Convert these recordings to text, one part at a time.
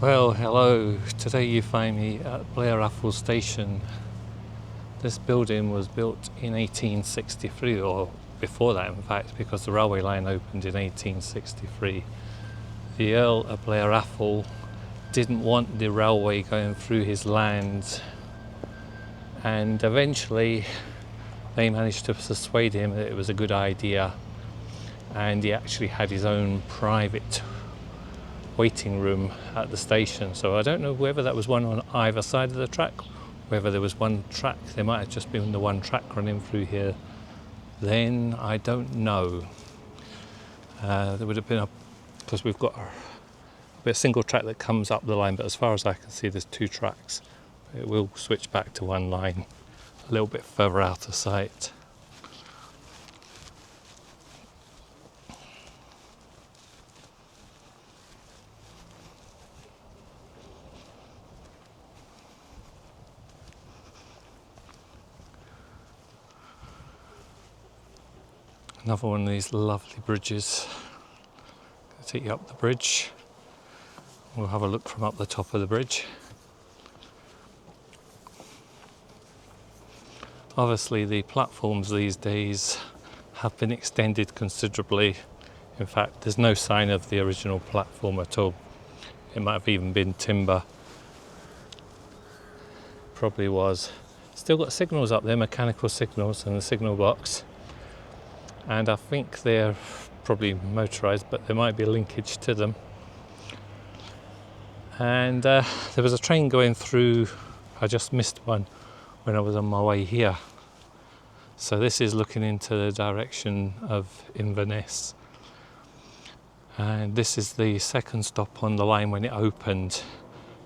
Well, hello. Today you find me at Blair Atholl station. This building was built in 1863, or before that in fact, because the railway line opened in 1863. The Earl of Blair Atholl didn't want the railway going through his land, and eventually they managed to persuade him that it was a good idea, and he actually had his own private waiting room at the station. So I don't know whether that was one on either side of the track, whether there was one track. There might have just been the one track running through here then, I don't know. There would have been because we've got a single track that comes up the line, but as far as I can see there's two tracks. It will switch back to one line a little bit further out of sight. Another one of these lovely bridges. I'll take you up the bridge. We'll have a look from up the top of the bridge. Obviously the platforms these days have been extended considerably. In fact, there's no sign of the original platform at all. It might have even been timber. Probably was. Still got signals up there, mechanical signals in the signal box. And I think they're probably motorised, but there might be a linkage to them. And there was a train going through. I just missed one when I was on my way here. So this is looking into the direction of Inverness. And this is the second stop on the line when it opened,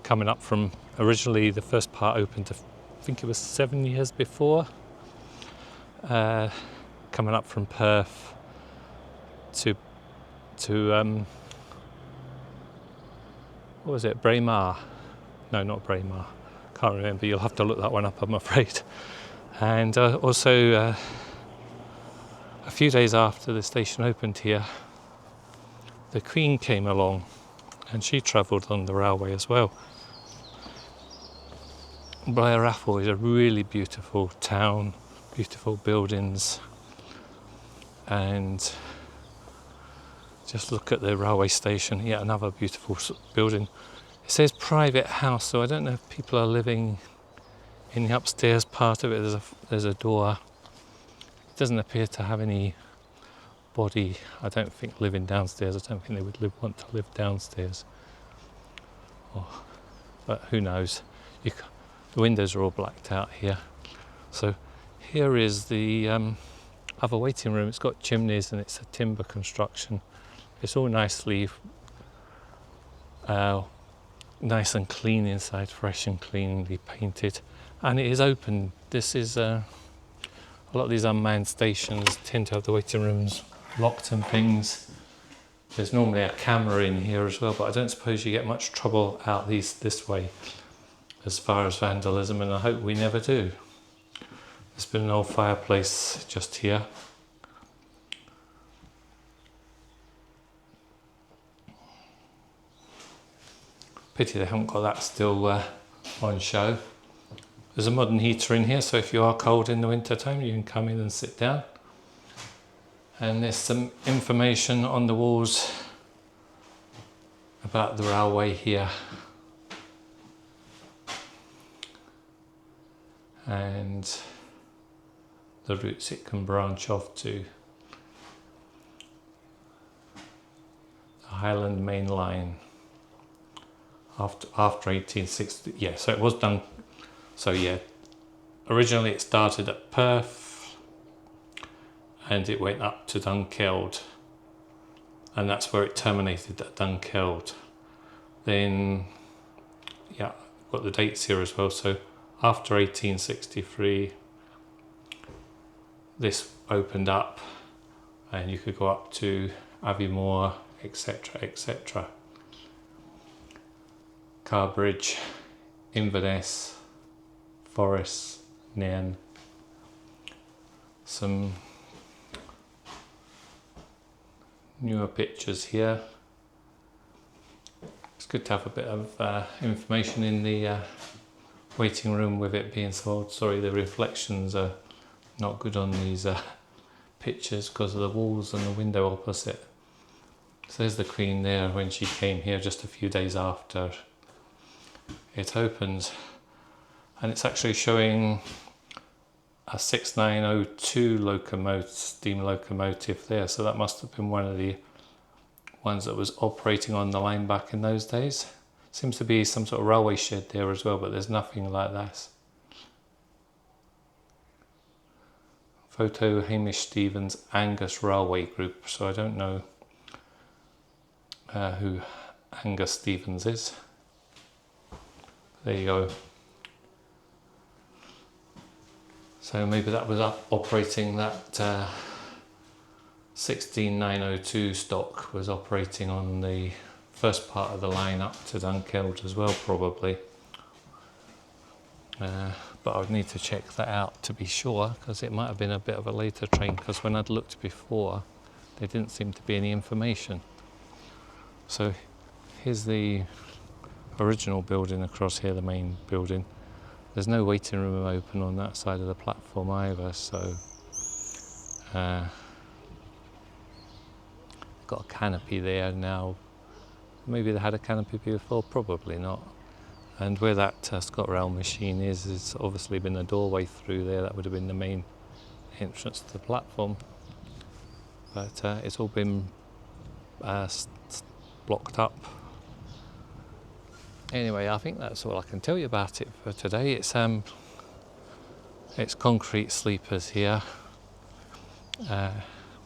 coming up from, originally the first part opened, I think it was 7 years before. Coming up from Perth to what was it, Braemar? No, not Braemar. Can't remember. You'll have to look that one up, I'm afraid. And also, a few days after the station opened here, the Queen came along, and she travelled on the railway as well. Blair Atholl is a really beautiful town, beautiful buildings. And just look at the railway station, yet another beautiful building. It says private house, so I don't know if people are living in the upstairs part of it. There's a door. It doesn't appear to have any body, I don't think, living downstairs. I don't think they would want to live downstairs. But who knows? The windows are all blacked out here. So here is the other waiting room. It's got chimneys and it's a timber construction. It's all nicely nice and clean inside, fresh and cleanly painted, and it is open. This is a lot of these unmanned stations tend to have the waiting rooms locked and things. There's normally a camera in here as well, but I don't suppose you get much trouble out this way as far as vandalism, and I hope we never do. There's been an old fireplace just here. Pity they haven't got that still on show. There's a modern heater in here, so if you are cold in the winter time, you can come in and sit down. And there's some information on the walls about the railway here. And the routes it can branch off to. The Highland main line. After 1860, yeah, so it was done. So yeah, originally it started at Perth and it went up to Dunkeld, and that's where it terminated at Dunkeld. Then, yeah, got the dates here as well. So after 1863, this opened up and you could go up to Aviemore, etc., etc. Carbridge, Inverness, Forest, Nairn. Some newer pictures here. It's good to have a bit of information in the waiting room with it being so old. Sorry, the reflections are not good on these pictures because of the walls and the window opposite. So there's the Queen there when she came here just a few days after it opened, and it's actually showing a 6902 steam locomotive there, so that must have been one of the ones that was operating on the line back in those days. Seems to be some sort of railway shed there as well, but there's nothing like that. Photo Hamish Stevens Angus Railway Group, so I don't know who Angus Stevens is. There you go. So maybe that was operating that 16902 stock was operating on the first part of the line up to Dunkeld as well, probably. But I would need to check that out to be sure, because it might have been a bit of a later train, because when I'd looked before there didn't seem to be any information. So here's the original building across here, the main building. There's no waiting room open on that side of the platform either, so got a canopy there now. Maybe they had a canopy before, probably not. And where that ScotRail machine is, it's obviously been a doorway through there. That would have been the main entrance to the platform. But it's all been blocked up. Anyway, I think that's all I can tell you about it for today. It's concrete sleepers here,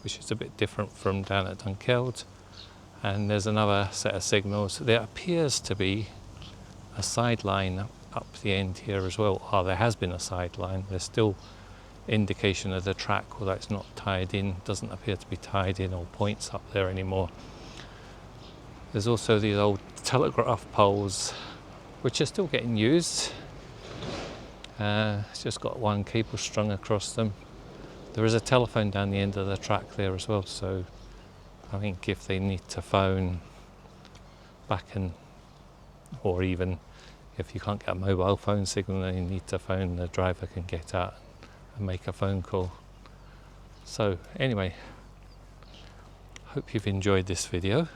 which is a bit different from down at Dunkeld. And there's another set of signals. There appears to be a sideline up the end here as well. Oh, there has been a sideline. There's still indication of the track, although it's not tied in. Doesn't appear to be tied in or points up there anymore. There's also these old telegraph poles, which are still getting used. It's just got one cable strung across them. There is a telephone down the end of the track there as well, so I think if they need to phone back or even if you can't get a mobile phone signal and you need to phone, the driver can get out and make a phone call. So anyway, hope you've enjoyed this video,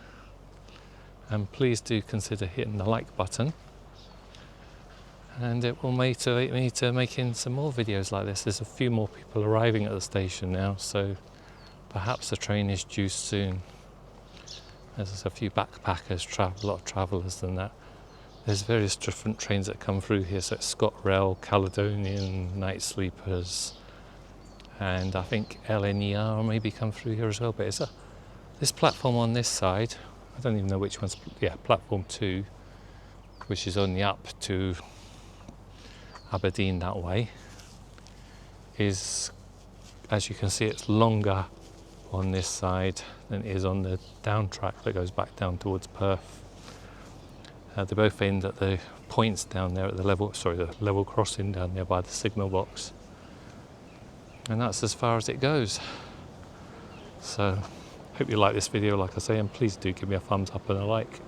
and please do consider hitting the like button, and it will motivate me to making some more videos like this. There's a few more people arriving at the station now, so perhaps the train is due soon. There's a few backpackers, a lot of travellers and that. There's various different trains that come through here, so it's ScotRail, Caledonian, night sleepers, and I think LNER maybe come through here as well. But it's this platform on this side, I don't even know which one's, yeah, platform 2, which is on the up to Aberdeen that way, is, as you can see, it's longer on this side than it is on the down track that goes back down towards Perth. They both end at the points down there at the level crossing down there by the signal box. And that's as far as it goes. So, hope you like this video, like I say, and please do give me a thumbs up and a like.